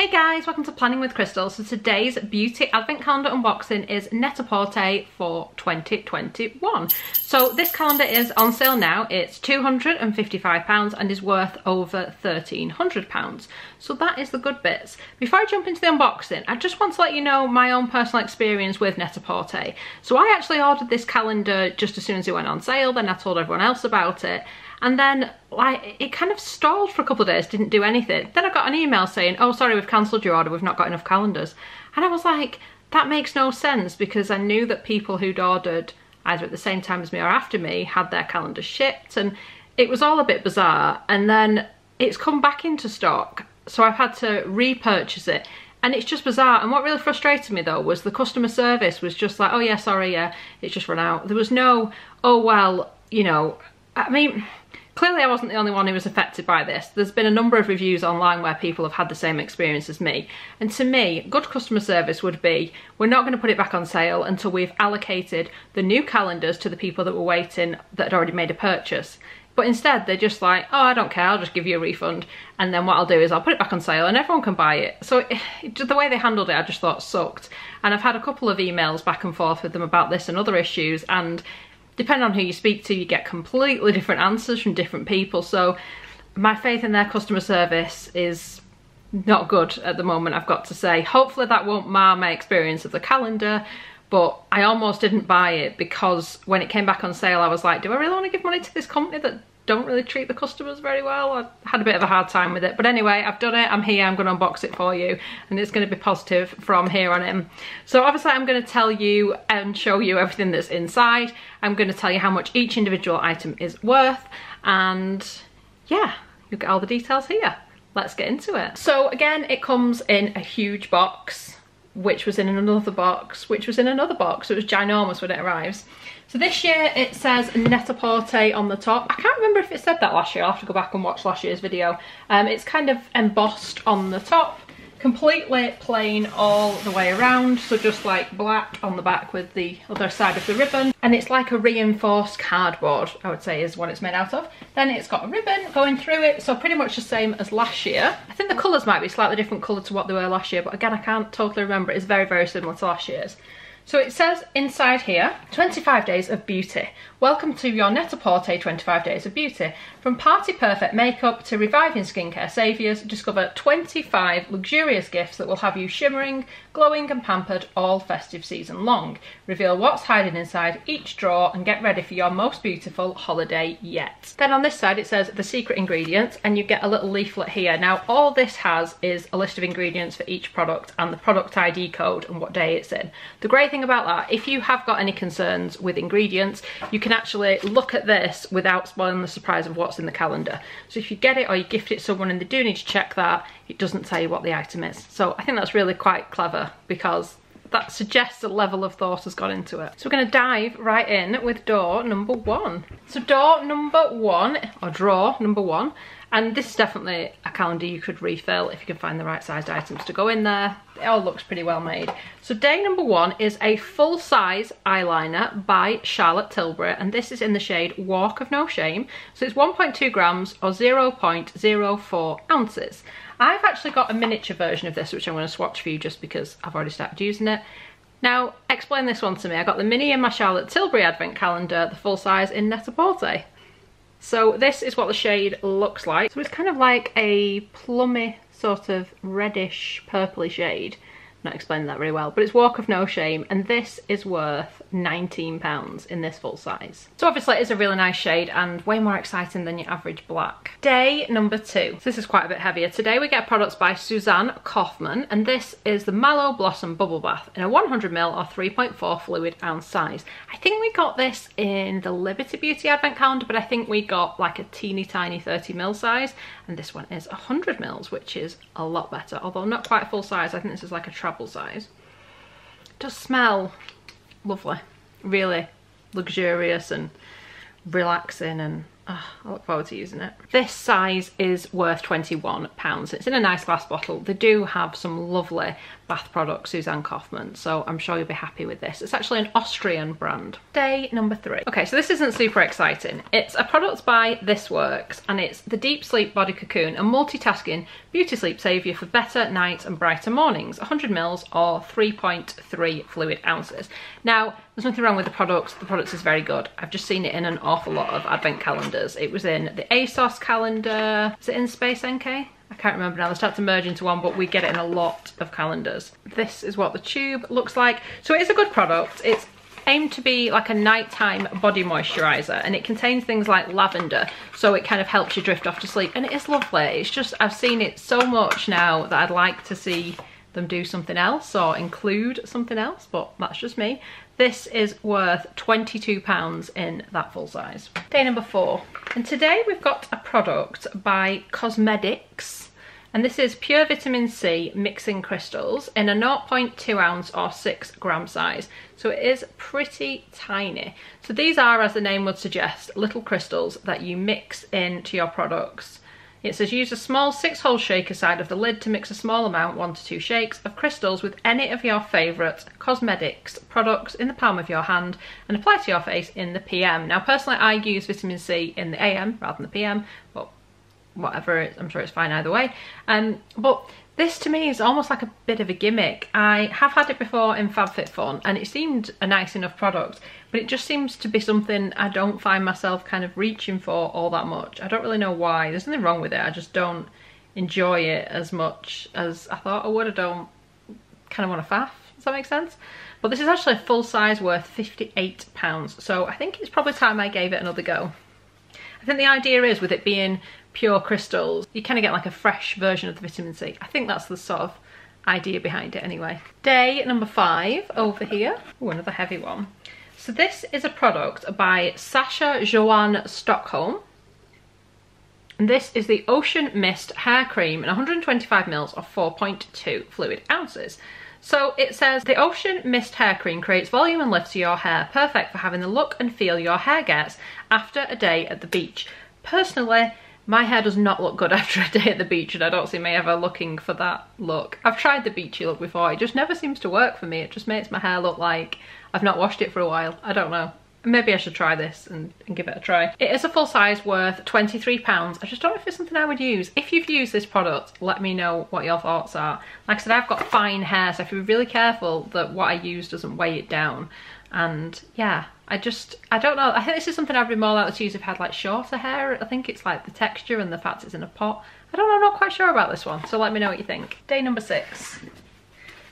Hey guys, welcome to Planning with Crystal. So today's beauty advent calendar unboxing is Net-a-Porter for 2021. So this calendar is on sale now. It's £255 and is worth over £1,300. So that is the good bits. Before I jump into the unboxing, I just want to let you know my own personal experience with Net-a-Porter. So I actually ordered this calendar just as soon as it went on sale, then I told everyone else about it. And then like it kind of stalled for a couple of days, didn't do anything. Then I got an email saying, oh sorry, we've cancelled your order, we've not got enough calendars. And I was like, that makes no sense, because I knew that people who'd ordered either at the same time as me or after me had their calendars shipped, and it was all a bit bizarre. And then it's come back into stock, so I've had to repurchase it. And it's just bizarre. And what really frustrated me though was the customer service was just like, oh yeah, sorry, yeah, it's just run out. There was no, oh well, you know, I mean, clearly I wasn't the only one who was affected by this. There's been a number of reviews online where people have had the same experience as me. And to me, good customer service would be, we're not going to put it back on sale until we've allocated the new calendars to the people that were waiting that had already made a purchase. But instead they're just like, oh, I don't care, I'll just give you a refund. And then what I'll do is I'll put it back on sale and everyone can buy it. So the way they handled it, I just thought sucked. And I've had a couple of emails back and forth with them about this and other issues, and depending on who you speak to, you get completely different answers from different people. So my faith in their customer service is not good at the moment, I've got to say. Hopefully that won't mar my experience of the calendar, but I almost didn't buy it because when it came back on sale, I was like, do I really want to give money to this company that don't really treat the customers very well? I had a bit of a hard time with it. But anyway, I've done it, I'm here, I'm going to unbox it for you, and it's going to be positive from here on in. So obviously I'm going to tell you and show you everything that's inside. I'm going to tell you how much each individual item is worth, and yeah, you'll get all the details here. Let's get into it. So again, it comes in a huge box, which was in another box, which was in another box. So it was ginormous when it arrives. So this year it says Net-a-Porter on the top. I can't remember if it said that last year. I'll have to go back and watch last year's video. It's kind of embossed on the top, completely plain all the way around. So just like black on the back with the other side of the ribbon. And it's like a reinforced cardboard, I would say, is what it's made out of. Then it's got a ribbon going through it, so pretty much the same as last year. I think the colours might be slightly different colour to what they were last year, but again, I can't totally remember. It's very, very similar to last year's. So it says inside here, 25 days of beauty. Welcome to your Net-a-Porter 25 days of beauty. From party perfect makeup to reviving skincare saviours, discover 25 luxurious gifts that will have you shimmering, glowing and pampered all festive season long. Reveal what's hiding inside each drawer and get ready for your most beautiful holiday yet. Then on this side it says the secret ingredients, and you get a little leaflet here. Now all this has is a list of ingredients for each product and the product ID code and what day it's in. The great thing about that, if you have got any concerns with ingredients, you can actually look at this without spoiling the surprise of what's in the calendar. So if you get it or you gift it someone and they do need to check that, it doesn't tell you what the item is. So I think that's really quite clever, because that suggests a level of thought has gone into it. So we're going to dive right in with door number one. So door number one, or drawer number one, and this is definitely a calendar you could refill if you can find the right sized items to go in there. It all looks pretty well made. So day number one is a full size eyeliner by Charlotte Tilbury, and this is in the shade Walk of No Shame. So it's 1.2 grams or 0.04 ounces. I've actually got a miniature version of this, which I'm going to swatch for you just because I've already started using it. Now, explain this one to me. I got the mini in my Charlotte Tilbury advent calendar, the full size in Net-a-Porter. So this is what the shade looks like. So it's kind of like a plummy sort of reddish purpley shade. Not explaining that very well, but it's Walk of No Shame, and this is worth £19 in this full size. So obviously it is a really nice shade and way more exciting than your average black. Day number two. So this is quite a bit heavier. Today we get products by Suzanne Kaufman, and this is the Mallow Blossom Bubble Bath in a 100ml or 3.4 fluid ounce size. I think we got this in the Liberty Beauty advent calendar, but I think we got like a teeny tiny 30ml size, and this one is 100ml, which is a lot better, although not quite full size. I think this is like a travel size. It does smell lovely, really luxurious and relaxing, and I look forward to using it. This size is worth £21. It's in a nice glass bottle. They do have some lovely bath products, Suzanne Kaufmann, so I'm sure you'll be happy with this. It's actually an Austrian brand. Day number 3. Okay, so this isn't super exciting. It's a product by This Works, and it's the Deep Sleep Body Cocoon, a multitasking beauty sleep saviour for better nights and brighter mornings. 100ml or 3.3 fluid ounces. Now, there's nothing wrong with the product. The product is very good. I've just seen it in an awful lot of advent calendars. It was in the ASOS calendar. Is it in Space NK? I can't remember now. They start to merge into one, but we get it in a lot of calendars. This is what the tube looks like. So it is a good product. It's aimed to be like a nighttime body moisturizer, and it contains things like lavender, so it kind of helps you drift off to sleep, and it is lovely. It's just, I've seen it so much now that I'd like to see them do something else or include something else, but that's just me. This is worth £22 in that full size. Day number 4. And today we've got a product by Cosmetics, and this is Pure Vitamin C Mixing Crystals in a 0.2 ounce or 6 gram size. So it is pretty tiny. So these are, as the name would suggest, little crystals that you mix into your products. It says use a small 6-hole shaker side of the lid to mix a small amount, 1 to 2 shakes, of crystals with any of your favourite cosmetics products in the palm of your hand and apply to your face in the PM. Now personally I use vitamin C in the AM rather than the PM, but whatever, I'm sure it's fine either way. But this to me is almost like a bit of a gimmick. I have had it before in FabFitFun and it seemed a nice enough product, but it just seems to be something I don't find myself kind of reaching for all that much. I don't really know why. There's nothing wrong with it. I just don't enjoy it as much as I thought I would. I don't kind of want to faff. Does that make sense? But this is actually a full size worth £58. So I think it's probably time I gave it another go. I think the idea is with it being pure crystals, you kind of get like a fresh version of the vitamin C. I think that's the sort of idea behind it anyway. Day number 5 over here. Oh, another heavy one. So this is a product by Sasha Joanne Stockholm. And this is the Ocean Mist Hair Cream in 125ml or 4.2 fluid ounces. So it says the Ocean Mist Hair Cream creates volume and lifts your hair, perfect for having the look and feel your hair gets after a day at the beach. Personally, my hair does not look good after a day at the beach, and I don't see me ever looking for that look. I've tried the beachy look before, it just never seems to work for me. It just makes my hair look like I've not washed it for a while. I don't know. Maybe I should try this and give it a try. It is a full size worth £23. I just don't know if it's something I would use. If you've used this product, let me know what your thoughts are. Like I said, I've got fine hair, so I have to be really careful that what I use doesn't weigh it down. And yeah, I don't know. I think this is something I'd be more likely to use if I had like shorter hair. I think it's like the texture and the fact it's in a pot. I don't know, I'm not quite sure about this one, so let me know what you think. Day number 6.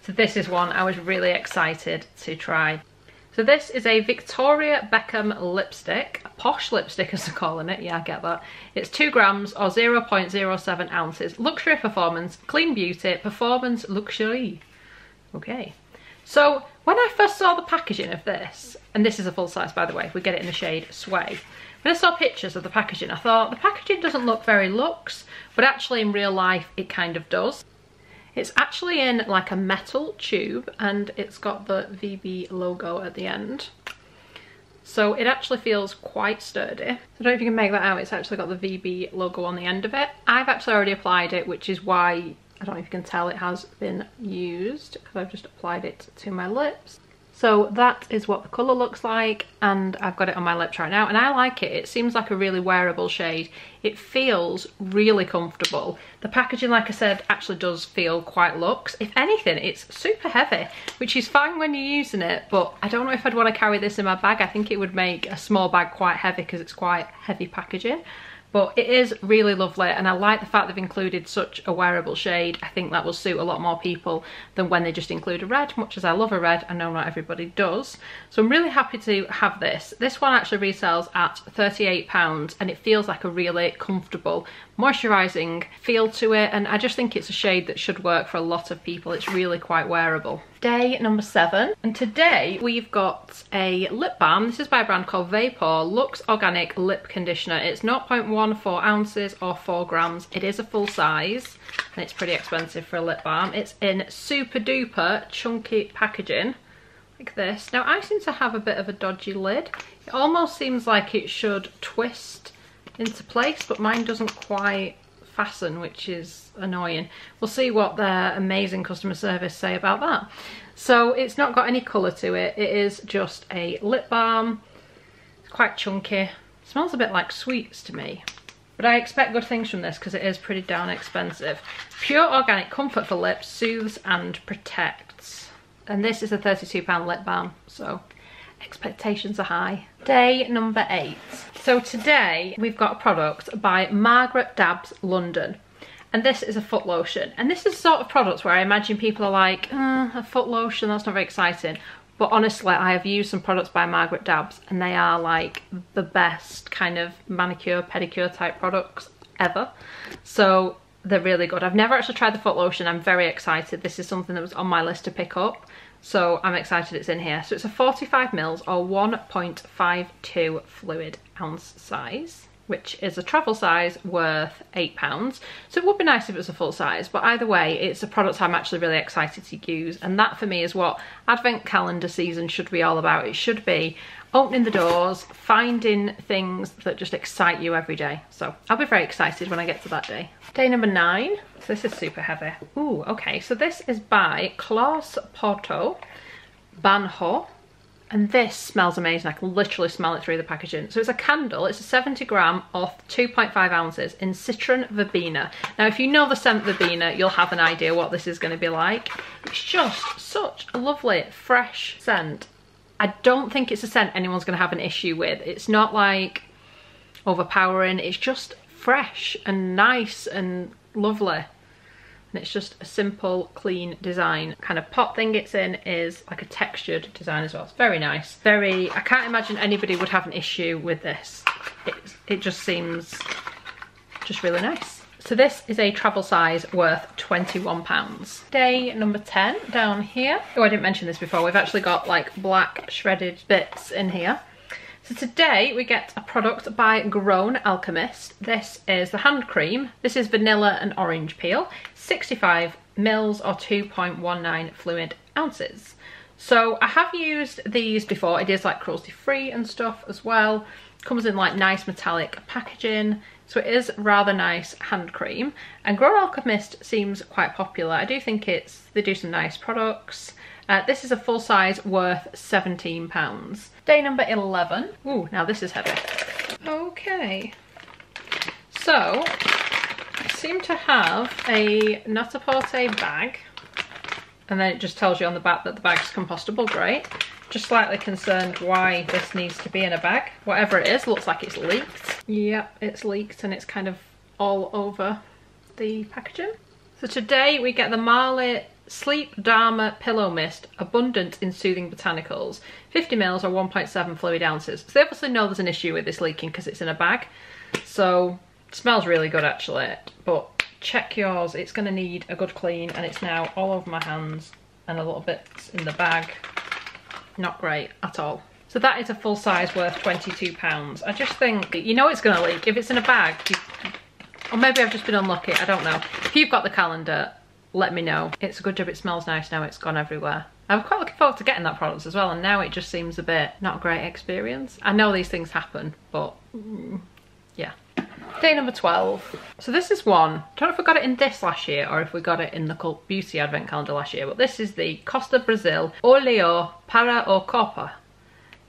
So this is one I was really excited to try. So this is a Victoria Beckham lipstick, a posh lipstick as they're calling it, yeah I get that. It's 2 grams or 0.07 ounces. Luxury performance, clean beauty, performance luxury. Okay. So when I first saw the packaging of this, and this is a full size by the way, we get it in the shade Sway. When I saw pictures of the packaging, I thought the packaging doesn't look very luxe, but actually in real life it kind of does. It's actually in like a metal tube and it's got the VB logo at the end. So it actually feels quite sturdy. I don't know if you can make that out, it's actually got the VB logo on the end of it. I've actually already applied it, which is why, I don't know if you can tell, it has been used, because I've just applied it to my lips. So that is what the colour looks like, and I've got it on my lips right now, and I like it. It seems like a really wearable shade. It feels really comfortable. The packaging, like I said, actually does feel quite luxe. If anything, it's super heavy, which is fine when you're using it, but I don't know if I'd want to carry this in my bag. I think it would make a small bag quite heavy because it's quite heavy packaging. But it is really lovely, and I like the fact they've included such a wearable shade. I think that will suit a lot more people than when they just include a red. Much as I love a red, I know not everybody does. So I'm really happy to have this. This one actually resells at £38 and it feels like a really comfortable moisturising feel to it, and I just think it's a shade that should work for a lot of people. It's really quite wearable. Day number 7, and today we've got a lip balm. This is by a brand called Vapor Luxe Organic Lip Conditioner. It's 0.14 ounces or 4 grams. It is a full size and it's pretty expensive for a lip balm. It's in super duper chunky packaging like this. Now I seem to have a bit of a dodgy lid. It almost seems like it should twist into place, but mine doesn't quite fasten, which is annoying. We'll see what their amazing customer service say about that. So it's not got any colour to it. It is just a lip balm. It's quite chunky. It smells a bit like sweets to me, but I expect good things from this because it is pretty darn expensive. Pure organic comfort for lips, soothes and protects. And this is a £32 lip balm, so expectations are high. Day number 8. So today we've got a product by Margaret Dabbs London, and this is a foot lotion. And this is the sort of product where I imagine people are like, a foot lotion, that's not very exciting. But honestly, I have used some products by Margaret Dabbs and they are like the best kind of manicure, pedicure type products ever. So they're really good. I've never actually tried the foot lotion. I'm very excited. This is something that was on my list to pick up. So I'm excited it's in here. So it's a 45ml or 1.52 fluid ounce size, which is a travel size worth £8. So it would be nice if it was a full size, but either way, it's a product I'm actually really excited to use. And that for me is what Advent calendar season should be all about. It should be opening the doors, finding things that just excite you every day. So I'll be very excited when I get to that day. Day number 9. So this is super heavy. Ooh, okay. So this is by Klaus Porto Banho. And this smells amazing. I can literally smell it through the packaging. So it's a candle. It's a 70 gram or 2.5 ounces in citron verbena. Now, if you know the scent verbena, you'll have an idea what this is going to be like. It's just such a lovely, fresh scent. I don't think it's a scent anyone's going to have an issue with. It's not like overpowering. It's just fresh and nice and lovely. And it's just a simple, clean design. Kind of pot thing it's in is like a textured design as well. It's very nice. I can't imagine anybody would have an issue with this. It just seems just really nice. So this is a travel size worth £21. Day number 10 down here. Oh, I didn't mention this before. We've actually got like black shredded bits in here. So today we get a product by Grown Alchemist. This is the hand cream. This is vanilla and orange peel. 65ml or 2.19 fluid ounces. So I have used these before. It is like cruelty free and stuff as well. Comes in like nice metallic packaging. So it is rather nice hand cream. And Grown Alchemist seems quite popular. I do think they do some nice products. This is a full size worth £17. Day number 11. Ooh, now this is heavy. Okay. So, I seem to have a Net-a-Porter bag. And then it just tells you on the back that the bag's compostable. Great. Just slightly concerned why this needs to be in a bag. Whatever it is, looks like it's leaked. Yep, it's leaked and it's kind of all over the packaging. So today we get the Marley Sleep Dharma Pillow Mist, abundant in soothing botanicals, 50ml or 1.7 fluid ounces. So they obviously know there's an issue with this leaking because it's in a bag. So it smells really good actually, but check yours. It's going to need a good clean and it's now all over my hands and a little bit in the bag. Not great at all. So that is a full size worth £22. I just think, you know it's going to leak. If it's in a bag, or maybe I've just been unlucky, I don't know. If you've got the calendar, let me know. It's a good job it smells nice now, it's gone everywhere. I was quite looking forward to getting that product as well, and now it just seems a bit not a great experience. I know these things happen, but yeah. Day number 12. So this is one, I don't know if we got it in this last year or if we got it in the Cult Beauty Advent Calendar last year, but this is the Costa Brazil Oleo para o Corpo.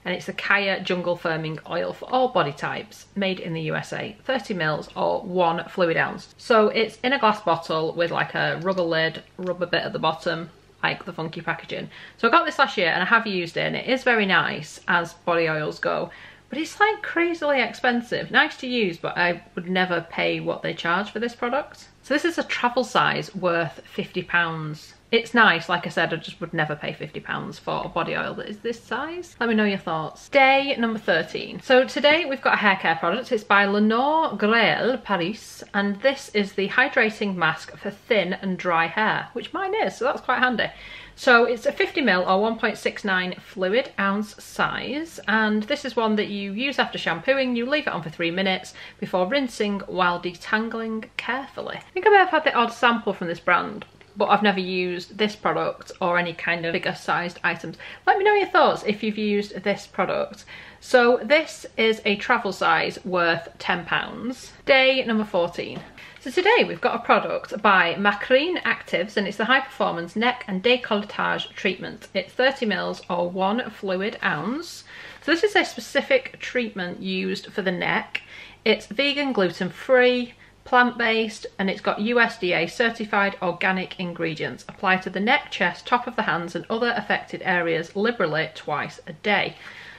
And it's the Kaya Jungle Firming Oil for all body types, made in the USA, 30ml or 1 fluid ounce. So it's in a glass bottle with like a rubber lid, rubber bit at the bottom, like the funky packaging. So I got this last year and I have used it and it is very nice as body oils go, but it's like crazily expensive. Nice to use, but I would never pay what they charge for this product. So this is a travel size worth £50. It's nice, like I said, I just would never pay £50 for a body oil that is this size. Let me know your thoughts. Day number 13. So today we've got a hair care product. It's by Lenore Grelle Paris, and this is the Hydrating Mask for thin and dry hair, which mine is, so that's quite handy. So it's a 50ml or 1.69 fluid ounce size, and this is one that you use after shampooing. You leave it on for 3 minutes before rinsing while detangling carefully. I think I may have had the odd sample from this brand. but I've never used this product or any kind of bigger sized items. Let me know your thoughts if you've used this product. So this is a travel size worth £10. Day number 14. So today we've got a product by Macreen Actives, and it's the High Performance Neck and Decolletage Treatment. It's 30ml or 1 fluid ounce. So this is a specific treatment used for the neck. It's vegan, gluten-free, plant-based, and it's got USDA certified organic ingredients. Apply to the neck, chest, top of the hands and other affected areas liberally twice a day.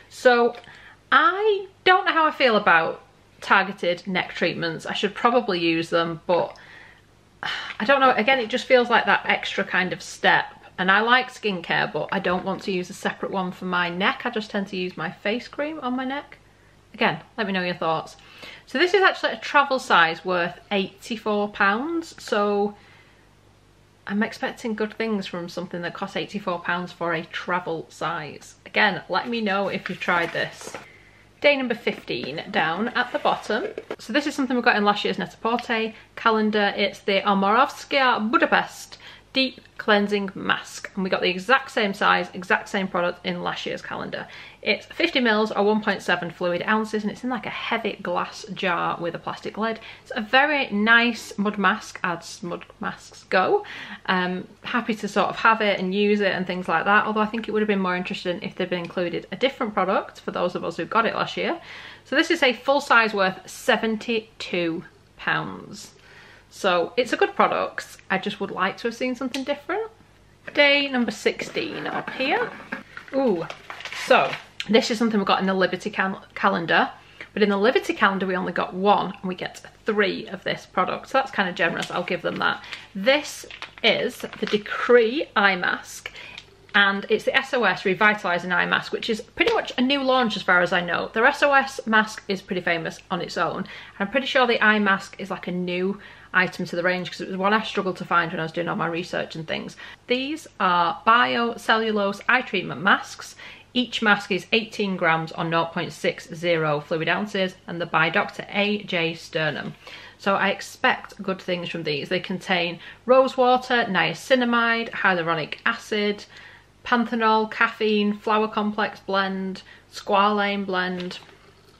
So I don't know how I feel about targeted neck treatments. I should probably use them, but I don't know. Again, it just feels like that extra kind of step. And I like skincare, but I don't want to use a separate one for my neck. I just tend to use my face cream on my neck. Again, let me know your thoughts. So this is actually a travel size worth £84. So I'm expecting good things from something that costs £84 for a travel size. Again, let me know if you've tried this. Day number 15 down at the bottom. So this is something we got in last year's Net-a-Porter calendar. It's the Omarovskaya Budapest Deep Cleansing Mask, and we got the exact same size, exact same product in last year's calendar. It's 50ml or 1.7 fluid ounces, and it's in like a heavy glass jar with a plastic lid. It's a very nice mud mask, as mud masks go. Happy to sort of have it and use it and things like that, although I think it would have been more interesting if they'd been included a different product for those of us who got it last year. So this is a full size worth £72. So it's a good product. I just would like to have seen something different. Day number 16 up here. Ooh, so this is something we got in the Liberty calendar, but in the Liberty calendar we only got one, and we get 3 of this product. So that's kind of generous, I'll give them that. This is the Decree Eye Mask, and it's the SOS Revitalising Eye Mask, which is pretty much a new launch as far as I know. Their SOS mask is pretty famous on its own, and I'm pretty sure the eye mask is like a new item to the range because it was one I struggled to find when I was doing all my research and things. These are biocellulose eye treatment masks. Each mask is 18 grams or 0.60 fluid ounces, and they're by Dr. A.J. Sturm. So I expect good things from these. They contain rose water, niacinamide, hyaluronic acid, panthenol, caffeine, flower complex blend, squalane blend.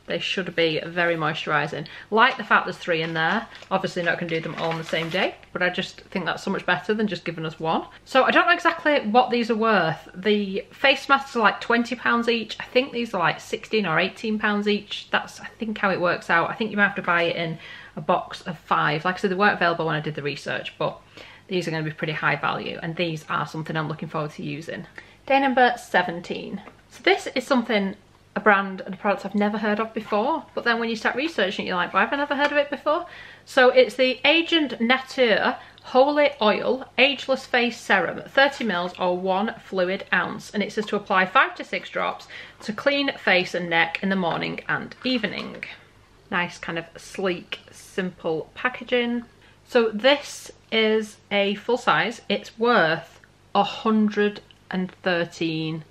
They should be very moisturising. Like the fact there's 3 in there. Obviously not going to do them all on the same day, but I just think that's so much better than just giving us one. So I don't know exactly what these are worth. The face masks are like £20 each. I think these are like £16 or £18 each. That's, I think, how it works out. I think you might have to buy it in a box of 5. Like I said, they weren't available when I did the research, but these are going to be pretty high value, and these are something I'm looking forward to using. Day number 17. So this is something, a brand and a product I've never heard of before, but then when you start researching it, you're like, why have I never heard of it before? So it's the Agent Nature Holy Oil Ageless Face Serum, 30ml or 1 fluid ounce, and it says to apply 5 to 6 drops to clean face and neck in the morning and evening. Nice kind of sleek, simple packaging. So this is a full size. It's worth £113.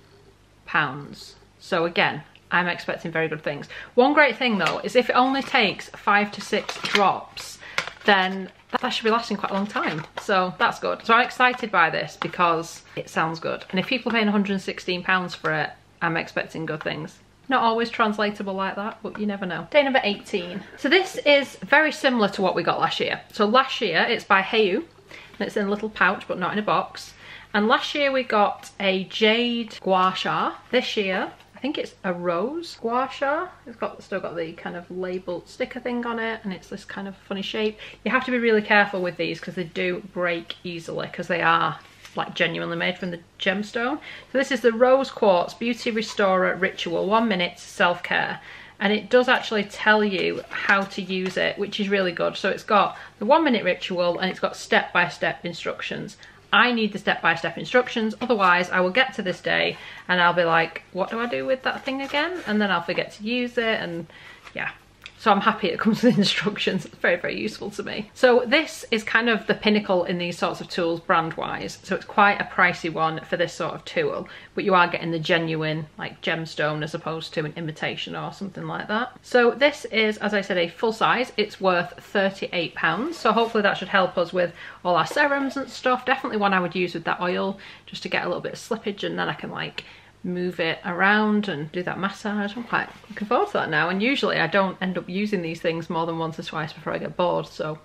So again, I'm expecting very good things. One great thing though is if it only takes 5 to 6 drops, then that should be lasting quite a long time. So that's good. So I'm excited by this because it sounds good. And if people are paying £116 for it, I'm expecting good things. Not always translatable like that, but you never know. Day number 18. So this is very similar to what we got last year. So last year it's by Heyu, and it's in a little pouch but not in a box. And last year we got a jade gua sha. This year I think it's a rose gua sha. It's still got the kind of label sticker thing on it, and it's this kind of funny shape. You have to be really careful with these because they do break easily because they are like genuinely made from the gemstone. So this is the Rose Quartz Beauty Restorer Ritual 1 minute self-care, and it does actually tell you how to use it, which is really good. So it's got the 1 minute ritual and it's got step-by-step instructions. I need the step-by-step instructions, otherwise I will get to this day and I'll be like, what do I do with that thing again? And then I'll forget to use it, and yeah. So I'm happy it comes with instructions. It's very, very useful to me. So this is kind of the pinnacle in these sorts of tools brand-wise. So it's quite a pricey one for this sort of tool, but you are getting the genuine like gemstone as opposed to an imitation or something like that. So this is, as I said, a full size. It's worth £38. So hopefully that should help us with all our serums and stuff. Definitely one I would use with that oil just to get a little bit of slippage, and then I can like move it around and do that massage. I'm quite looking forward to that now, and usually I don't end up using these things more than once or twice before I get bored, so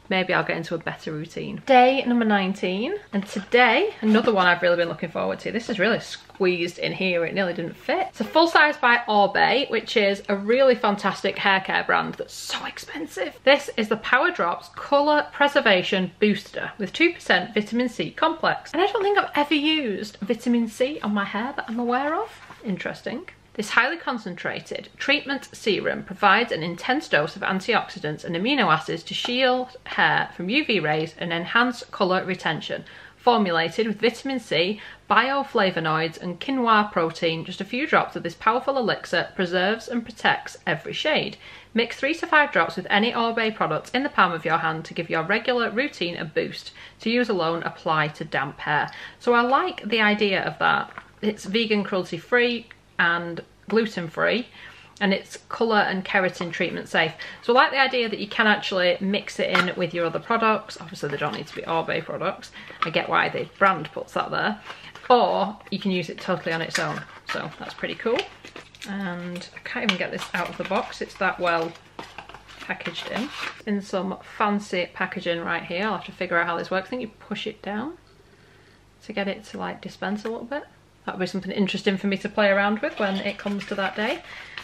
maybe I'll get into a better routine. Day number 19, and today another one I've really been looking forward to. This is really squeezed in here, it nearly didn't fit. It's a full size by Orbe, which is a really fantastic hair care brand that's so expensive. This is the Power Drops Colour Preservation Booster with 2% vitamin C complex, and I don't think I've ever used vitamin C on my hair that I'm aware of. Interesting. This highly concentrated treatment serum provides an intense dose of antioxidants and amino acids to shield hair from UV rays and enhance colour retention. Formulated with vitamin C, bioflavonoids and quinoa protein, just a few drops of this powerful elixir preserves and protects every shade. Mix 3 to 5 drops with any Orbe product in the palm of your hand to give your regular routine a boost. To use alone, apply to damp hair. So I like the idea of that. It's vegan, cruelty free and gluten free, and it's colour and keratin treatment safe. So I like the idea that you can actually mix it in with your other products. Obviously they don't need to be Orbe products. I get why the brand puts that there. Or you can use it totally on its own. So that's pretty cool. And I can't even get this out of the box. It's that well packaged in some fancy packaging right here. I'll have to figure out how this works. I think you push it down to get it to like dispense a little bit. That'll be something interesting for me to play around with when it comes to that day.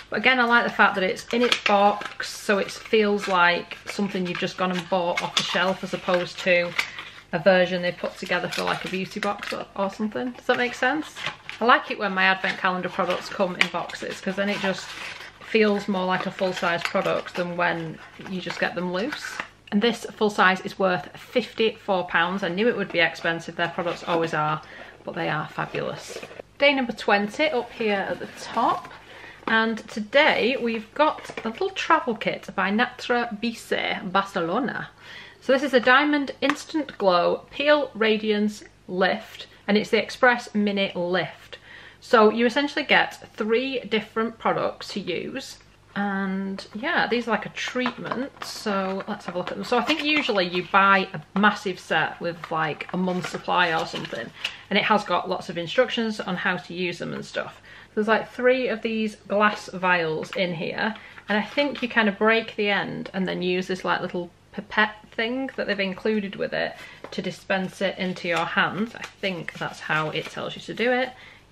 But again, I like the fact that it's in its box, so it feels like something you've just gone and bought off the shelf as opposed to a version they put together for like a beauty box or something. Does that make sense? I like it when my advent calendar products come in boxes, because then it just feels more like a full-size product than when you just get them loose. And this full size is worth £54. I knew it would be expensive, their products always are, but they are fabulous. Day number 20 up here at the top, and today we've got a little travel kit by Natra Bise Barcelona. So this is a Diamond Instant Glow Peel Radiance Lift, and it's the Express Mini Lift. So you essentially get 3 different products to use, and yeah, these are like a treatment, so let's have a look at them. So I think usually you buy a massive set with like a month's supply or something, and it has got lots of instructions on how to use them and stuff. There's like 3 of these glass vials in here, and I think you kind of break the end and then use this like little pipette thing that they've included with it to dispense it into your hands. I think that's how it tells you to do it.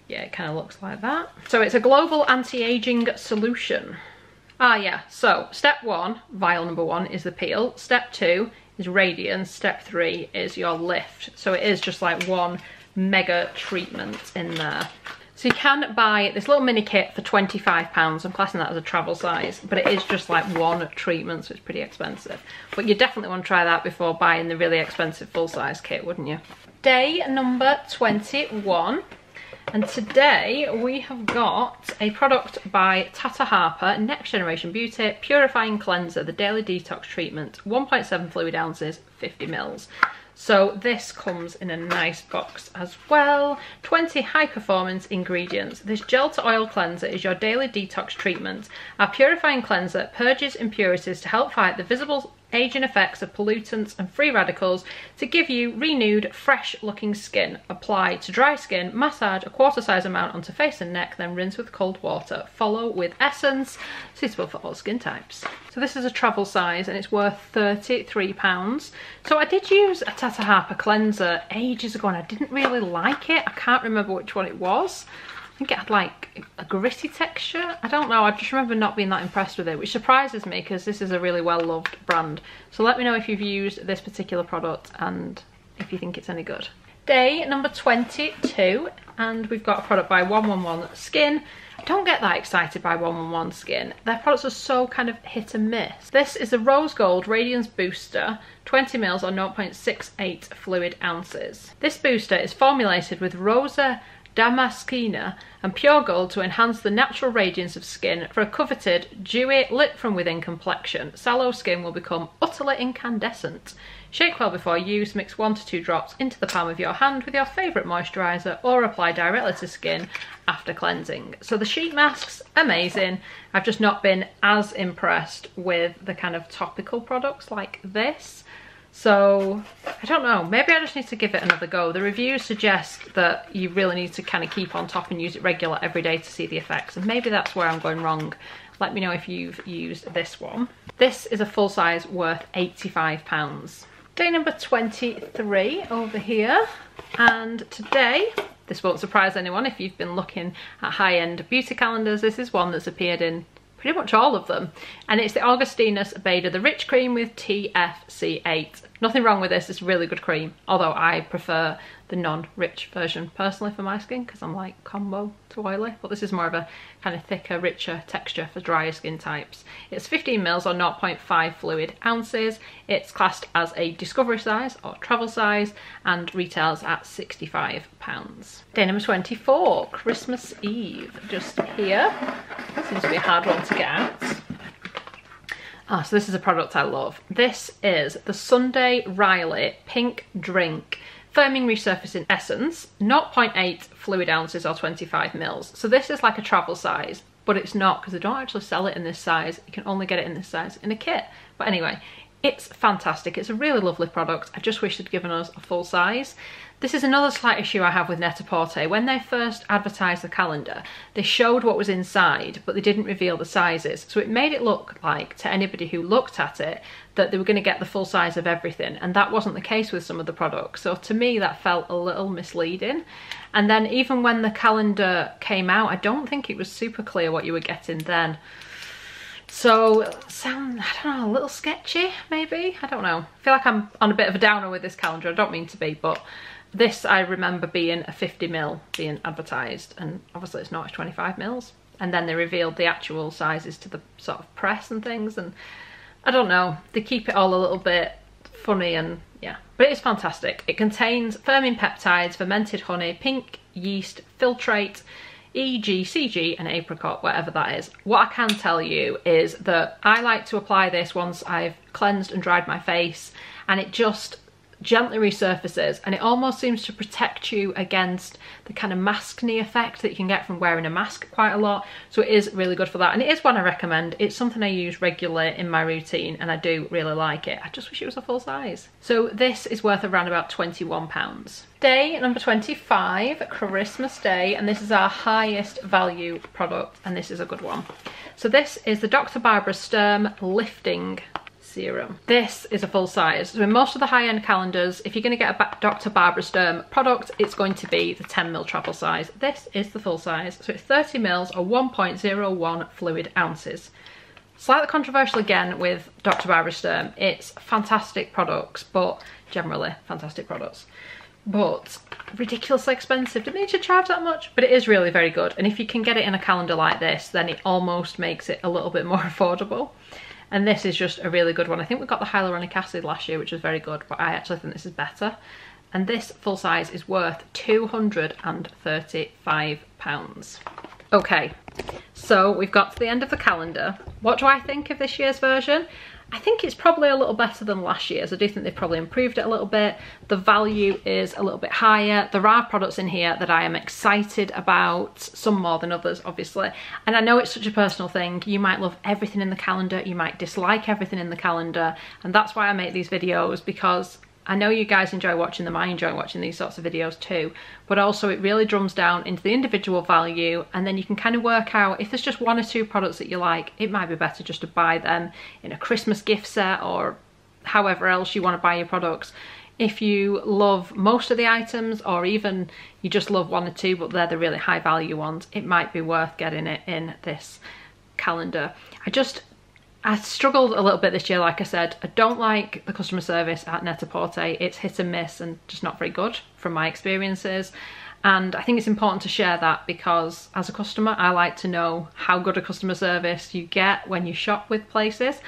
Yeah, it kind of looks like that. So it's a global anti-aging solution. Ah yeah, so step 1, vial number 1, is the peel. Step 2 is Radiance. Step 3 is your lift. So it is just like one mega treatment in there. So you can buy this little mini kit for £25. I'm classing that as a travel size, but it is just like one treatment, so it's pretty expensive. But you definitely want to try that before buying the really expensive full-size kit, wouldn't you? Day number 21. And today we have got a product by Tata Harper, Next Generation Beauty Purifying Cleanser, the Daily Detox Treatment, 1.7 fluid ounces, 50 mils. So this comes in a nice box as well. 20 high performance ingredients. This gel to oil cleanser is your daily detox treatment. Our purifying cleanser purges impurities to help fight the visible aging effects of pollutants and free radicals to give you renewed, fresh looking skin. Apply to dry skin, massage a quarter size amount onto face and neck, then rinse with cold water. Follow with essence, suitable for all skin types. So this is a travel size and it's worth £33. So I did use a Tata Harper cleanser ages ago and I didn't really like it. I can't remember which one it was. I think it had like a gritty texture. I don't know, I just remember not being that impressed with it, which surprises me because this is a really well loved brand. So let me know if you've used this particular product and if you think it's any good. Day number 22, and we've got a product by 111 Skin. I don't get that excited by 111 Skin. Their products are so kind of hit and miss. This is a Rose Gold Radiance Booster, 20 mils or 0.68 fluid ounces. This booster is formulated with Rosa Damascena and Pure Gold to enhance the natural radiance of skin for a coveted, dewy, lit from within complexion. Sallow skin will become utterly incandescent. Shake well before use, mix 1 to 2 drops into the palm of your hand with your favourite moisturiser or apply directly to skin after cleansing. So the sheet masks, amazing. I've just not been as impressed with the kind of topical products like this. So I don't know, maybe I just need to give it another go. The reviews suggest that you really need to kind of keep on top and use it regular every day to see the effects, and maybe that's where I'm going wrong. Let me know if you've used this one. This is a full size worth £85. Day number 23 over here, and today, this won't surprise anyone if you've been looking at high-end beauty calendars, this is one that's appeared in pretty much all of them, and it's the Augustinus Beda, the Rich Cream with TFC8. Nothing wrong with this, it's a really good cream, although I prefer the non-rich version personally for my skin because I'm like combo to oily, but this is more of a kind of thicker, richer texture for drier skin types. It's 15 mils or 0.5 fluid ounces. It's classed as a discovery size or travel size and retails at £65. Day number 24, Christmas Eve, just here. Seems to be a hard one to get out. Ah, so this is a product I love. This is the Sunday Riley Pink Drink Firming Resurfacing Essence, 0.8 fluid ounces or 25 mils. So this is like a travel size, but it's not because they don't actually sell it in this size. You can only get it in this size in a kit. But anyway, it's fantastic. It's a really lovely product. I just wish they'd given us a full size. This is another slight issue I have with Net-a-Porter. When they first advertised the calendar, they showed what was inside, but they didn't reveal the sizes. So it made it look like, to anybody who looked at it, that they were going to get the full size of everything. And that wasn't the case with some of the products. So to me, that felt a little misleading. And then even when the calendar came out, I don't think it was super clear what you were getting then. So, I don't know, a little sketchy, maybe? I don't know. I feel like I'm on a bit of a downer with this calendar. I don't mean to be, but this I remember being a 50 mil being advertised, and obviously it's not, it's 25 mils. And then they revealed the actual sizes to the sort of press and things, and I don't know, they keep it all a little bit funny, and yeah. But it is fantastic. It contains firming peptides, fermented honey, pink yeast, filtrate, E.g. CG and apricot, whatever that is. What I can tell you is that I like to apply this once I've cleansed and dried my face, and it just gently resurfaces, and it almost seems to protect you against the kind of maskne effect that you can get from wearing a mask quite a lot. So it is really good for that, and it is one I recommend. It's something I use regularly in my routine, and I do really like it. I just wish it was a full size. So this is worth around about £21. Day number 25, Christmas Day, and this is our highest value product, and this is a good one. So this is the Dr. Barbara Sturm Lifting Serum. This is a full size. So in most of the high-end calendars, if you're going to get a Dr. Barbara Sturm product, it's going to be the 10 ml travel size. This is the full size. So it's 30 mils or 1.01 fluid ounces. Slightly controversial again with Dr. Barbara Sturm. It's fantastic products, but generally fantastic products. But ridiculously expensive. Didn't need to charge that much, but it is really very good. And if you can get it in a calendar like this, then it almost makes it a little bit more affordable. And this is just a really good one. I think we got the hyaluronic acid last year, which was very good, but I actually think this is better. And this full size is worth £235. Okay, so we've got to the end of the calendar. What do I think of this year's version? I think it's probably a little better than last year's. I do think they've probably improved it a little bit. The value is a little bit higher. There are products in here that I am excited about, some more than others, obviously. And I know it's such a personal thing. You might love everything in the calendar, you might dislike everything in the calendar, and that's why I make these videos, because I know you guys enjoy watching them, I enjoy watching these sorts of videos too, but also it really drums down into the individual value, and then you can kind of work out if there's just one or two products that you like, it might be better just to buy them in a Christmas gift set or however else you want to buy your products. If you love most of the items, or even you just love one or two but they're the really high value ones, it might be worth getting it in this calendar. I struggled a little bit this year, like I said. I don't like the customer service at Net-a-Porter. It's hit and miss and just not very good from my experiences. And I think it's important to share that, because as a customer, I like to know how good a customer service you get when you shop with places.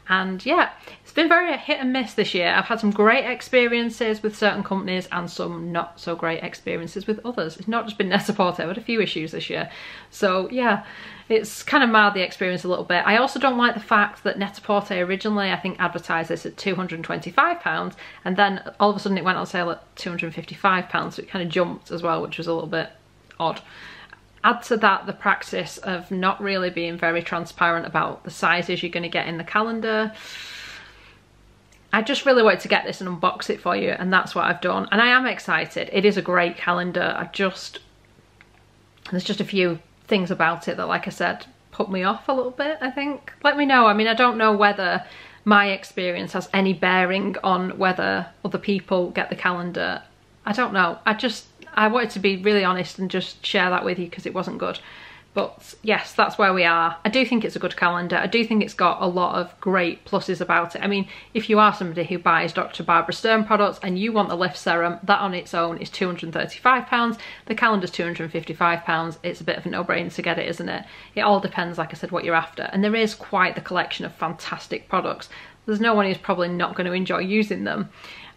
And yeah, it's been very hit and miss this year. I've had some great experiences with certain companies and some not so great experiences with others. It's not just been Net-a-Porter, I've had a few issues this year. So yeah, it's kind of marred the experience a little bit. I also don't like the fact that Net-a-Porter originally, I think, advertised this at £225, and then all of a sudden it went on sale at £255, so it kind of jumped as well, which was a little bit odd. Add to that the practice of not really being very transparent about the sizes you're going to get in the calendar. I just really wanted to get this and unbox it for you, and that's what I've done. And I am excited. It is a great calendar. There's just a few things about it that, like I said, put me off a little bit, I think. Let me know. I mean, I don't know whether my experience has any bearing on whether other people get the calendar. I don't know. I wanted to be really honest and just share that with you because it wasn't good. But yes, that's where we are. I do think it's a good calendar. I do think it's got a lot of great pluses about it. I mean, if you are somebody who buys Dr. Barbara Sturm products and you want the Lift Serum, that on its own is £235. The calendar's £255. It's a bit of a no-brainer to get it, isn't it? It all depends, like I said, what you're after. And there is quite the collection of fantastic products. There's no one who's probably not going to enjoy using them.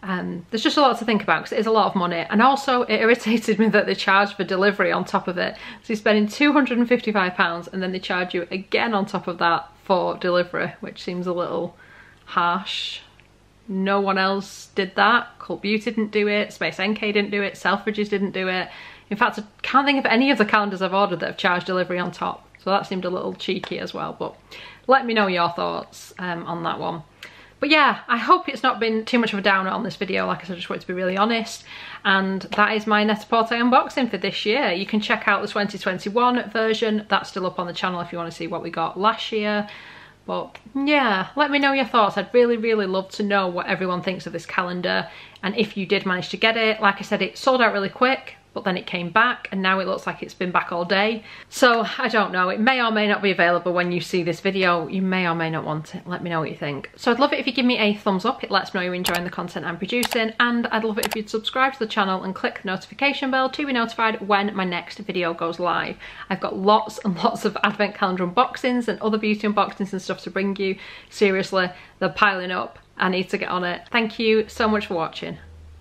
There's just a lot to think about because it is a lot of money, and also it irritated me that they charge for delivery on top of it. So you're spending £255 and then they charge you again on top of that for delivery, which seems a little harsh. No one else did that. Cult Beauty didn't do it, Space NK didn't do it, Selfridges didn't do it. In fact, I can't think of any of the calendars I've ordered that have charged delivery on top, so that seemed a little cheeky as well. But let me know your thoughts on that one. But yeah, I hope it's not been too much of a downer on this video. Like I said, I just wanted to be really honest. And that is my Net-a-Porter unboxing for this year. You can check out the 2021 version. That's still up on the channel if you want to see what we got last year. But yeah, let me know your thoughts. I'd really, really love to know what everyone thinks of this calendar. And if you did manage to get it, like I said, it sold out really quick, but then it came back and now it looks like it's been back all day. So I don't know, it may or may not be available when you see this video. You may or may not want it. Let me know what you think. So I'd love it if you give me a thumbs up. It lets me know you're enjoying the content I'm producing, and I'd love it if you'd subscribe to the channel and click the notification bell to be notified when my next video goes live. I've got lots and lots of advent calendar unboxings and other beauty unboxings and stuff to bring you. Seriously, they're piling up. I need to get on it. Thank you so much for watching.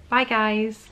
Bye guys.